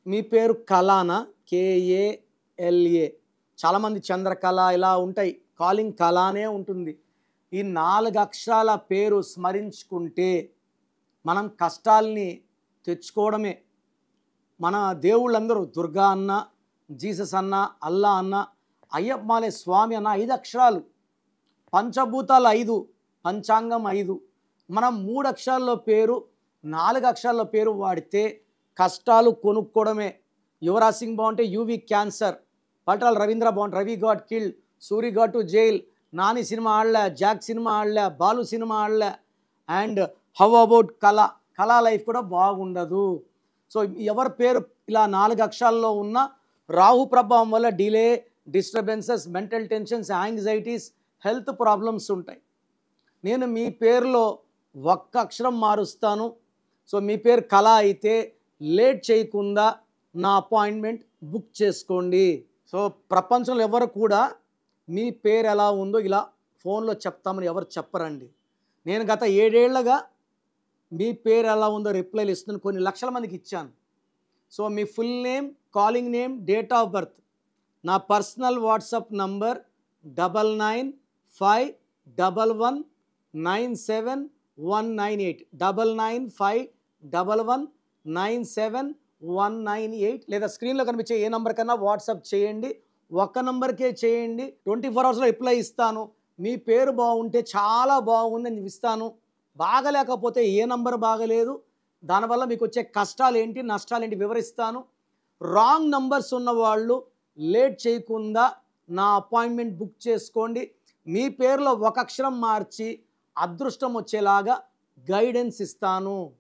మీ పేరు కళానా? KALA. చాలామంది చంద్రకళ ఇలా ఉంటాయి. కాలింగ్ కళానే ఉంటుంది. ఈ 4 అక్షరాల పేరు స్మరించుకుంటే మనం కష్టాల్ని తెచ్చుకోవడమే. మన దేవుళ్ళందరూ దుర్గా అన్న, జీసస్ అన్న, అల్లా అన్న, అయ్యప్పమాలే స్వామి అన్న 5 అక్షరాలు. పంచభూతాలు 5, పంచాంగం 5. మనం 3 అక్షరాల్లో పేరు, 4 అక్షరాల్లో పేరు వాడితే కష్టాలు కొనుక్కోవడమే. యువరాజ్ సింగ్ బాగుంటే యూవి క్యాన్సర్, పల్టాల రవీంద్ర బాగుంటే Ravi got killed, Suri got to jail, Nani cinema ఆడలే, జాక్ సినిమా ఆడలే, బాలు సినిమా ఆడలే. And how about Kala life కూడా బాగుండదు. సో ఎవరి పేరు ఇలా 4 అక్షరాల్లో ఉన్న రాహు ప్రభావం వల్ల delay, disturbances, mental tensions, anxieties, health problems ఉంటాయి. నేను మీ పేరులో ఒక్క అక్షరం మారుస్తాను. సో మీ పేరు కళ అయితే లేట్ చేయకుండా నా అపాయింట్మెంట్ బుక్ చేసుకోండి. సో ప్రపంచంలో ఎవరు కూడా మీ పేరు ఎలా ఉందో ఇలా ఫోన్లో చెప్తామని ఎవరు చెప్పరండి. నేను గత 7 ఏళ్లుగా మీ పేరు ఎలా ఉందో రిప్లైలు ఇస్తున్నాను. కొన్ని లక్షల మందికి ఇచ్చాను. So me full name, calling name, date of birth, నా పర్సనల్ వాట్సాప్ నంబర్ 9951197198 9951197198 లేదా స్క్రీన్లో కనిపించే ఏ నెంబర్ కన్నా వాట్సాప్ చేయండి. ఒక్క నెంబర్కే చేయండి. 24 అవర్స్లో రిప్లై ఇస్తాను. మీ పేరు బాగుంటే చాలా బాగుందని ఇస్తాను. బాగలేకపోతే ఏ నంబర్ బాగలేదు, దానివల్ల మీకు వచ్చే కష్టాలు ఏంటి, నష్టాలు ఏంటి వివరిస్తాను. రాంగ్ నంబర్స్ ఉన్నవాళ్ళు లేట్ చేయకుండా నా అపాయింట్మెంట్ బుక్ చేసుకోండి. మీ పేరులో ఒక అక్షరం మార్చి అదృష్టం వచ్చేలాగా గైడెన్స్ ఇస్తాను.